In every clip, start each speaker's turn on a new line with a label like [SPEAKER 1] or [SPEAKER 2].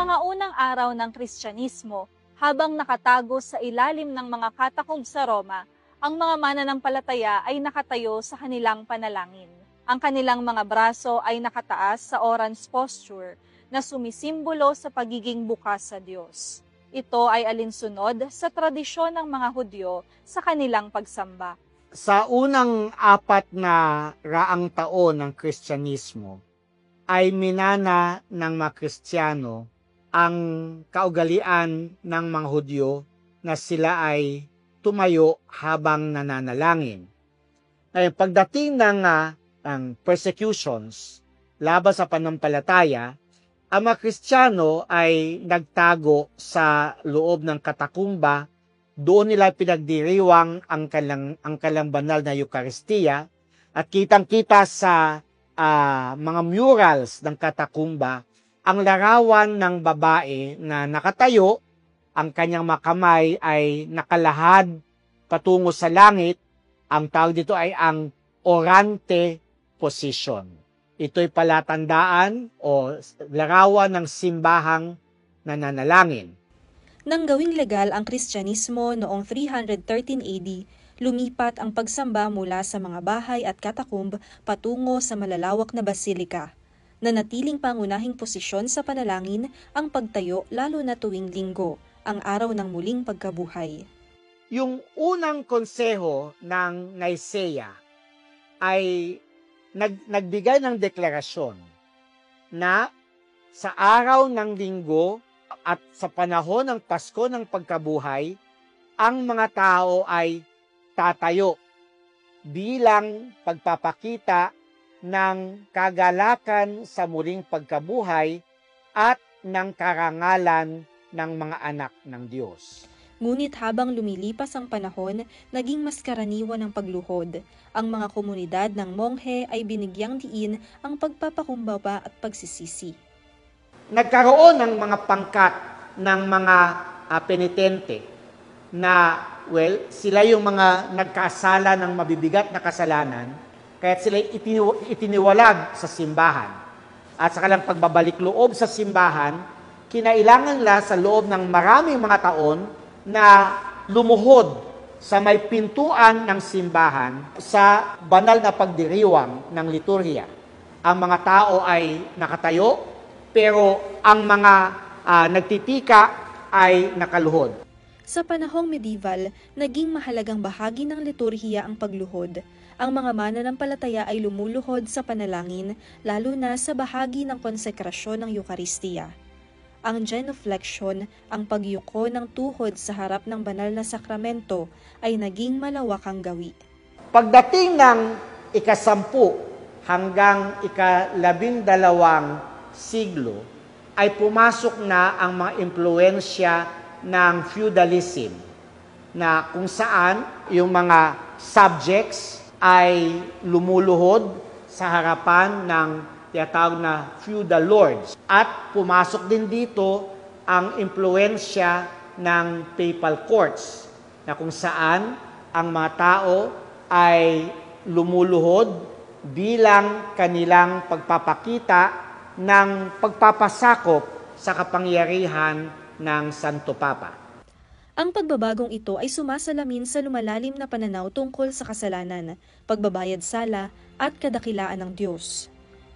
[SPEAKER 1] mga unang araw ng Kristyanismo, habang nakatago sa ilalim ng mga katakob sa Roma, ang mga mananampalataya ay nakatayo sa kanilang panalangin. Ang kanilang mga braso ay nakataas sa orange posture na sumisimbolo sa pagiging bukas sa Diyos. Ito ay alinsunod sa tradisyon ng mga Hudyo sa kanilang pagsamba.
[SPEAKER 2] Sa unang 4 na raang taon ng Kristyanismo, ay minana ng mga Kristiyano ang kaugalian ng mga Hudyo na sila ay tumayo habang nananalangin. Ngayon, pagdating ng persecutions laban sa pananampalataya, ang mga Kristiyano ay nagtago sa loob ng katakumba. Doon nila pinagdiriwang ang kanilang banal na Eucharistia, at kitang-kita sa mga murals ng katakumba ang larawan ng babae na nakatayo, ang kanyang makamay ay nakalahad patungo sa langit. Ang tawag dito ay ang orante position. Ito'y palatandaan o larawan ng simbahang nananalangin.
[SPEAKER 3] Nang gawing legal ang Kristyanismo noong 313 AD, lumipat ang pagsamba mula sa mga bahay at katakumb patungo sa malalawak na basilika. Nanatiling pangunahing posisyon sa panalangin ang pagtayo lalo na tuwing Linggo, ang araw ng muling pagkabuhay.
[SPEAKER 2] Yung unang konseho ng Nicea ay nagbigay ng deklarasyon na sa araw ng Linggo at sa panahon ng Pasko ng Pagkabuhay, ang mga tao ay tatayo bilang pagpapakita ng kagalakan sa muling pagkabuhay at ng karangalan ng mga anak ng Diyos.
[SPEAKER 3] Ngunit habang lumilipas ang panahon, naging mas karaniwan ang pagluhod. Ang mga komunidad ng monghe ay binigyang diin ang pagpapakumbaba at pagsisisi.
[SPEAKER 2] Nagkaroon ng mga pangkat ng mga penitente na, sila yung mga nagkasala ng mabibigat na kasalanan, kaya sila itiniwalag sa simbahan. At sa kanilang pagbabalik loob sa simbahan, kinailangan nila sa loob ng maraming mga taon na lumuhod sa may pintuan ng simbahan sa banal na pagdiriwang ng liturhiya. Ang mga tao ay nakatayo, pero ang mga nagtitika ay nakaluhod.
[SPEAKER 3] Sa panahong medieval, naging mahalagang bahagi ng liturhiya ang pagluhod. Ang mga mananampalataya ay lumuluhod sa panalangin, lalo na sa bahagi ng konsekrasyon ng Eucharistia. Ang genuflection, ang pagyuko ng tuhod sa harap ng banal na sakramento, ay naging malawakang gawi.
[SPEAKER 2] Pagdating ng ika-10 hanggang ika-12 siglo, ay pumasok na ang mga impluensya ng feudalism, na kung saan yung mga subjects ay lumuluhod sa harapan ng tinatawag na feudal lords. At pumasok din dito ang impluensya ng papal courts, na kung saan ang mga tao ay lumuluhod bilang kanilang pagpapakita ng pagpapasakop sa kapangyarihan ng Santo Papa.
[SPEAKER 3] Ang pagbabagong ito ay sumasalamin sa lumalalim na pananaw tungkol sa kasalanan, pagbabayad sala at kadakilaan ng Diyos.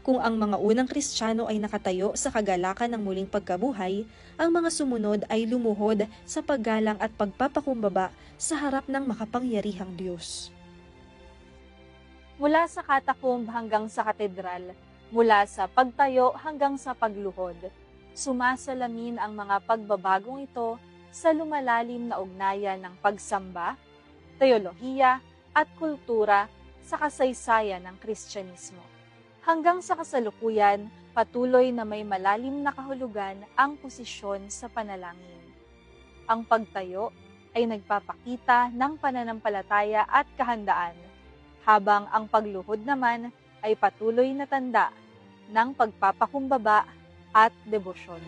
[SPEAKER 3] Kung ang mga unang Kristiyano ay nakatayo sa kagalakan ng muling pagkabuhay, ang mga sumunod ay lumuhod sa paggalang at pagpapakumbaba sa harap ng makapangyarihang Diyos.
[SPEAKER 1] Mula sa katakomb hanggang sa katedral, mula sa pagtayo hanggang sa pagluhod, sumasalamin ang mga pagbabagong ito sa lumalalim na ugnayan ng pagsamba, teolohiya at kultura sa kasaysayan ng Kristyanismo. Hanggang sa kasalukuyan, patuloy na may malalim na kahulugan ang posisyon sa panalangin. Ang pagtayo ay nagpapakita ng pananampalataya at kahandaan, habang ang pagluhod naman ay patuloy na tanda ng pagpapakumbaba at debosyon.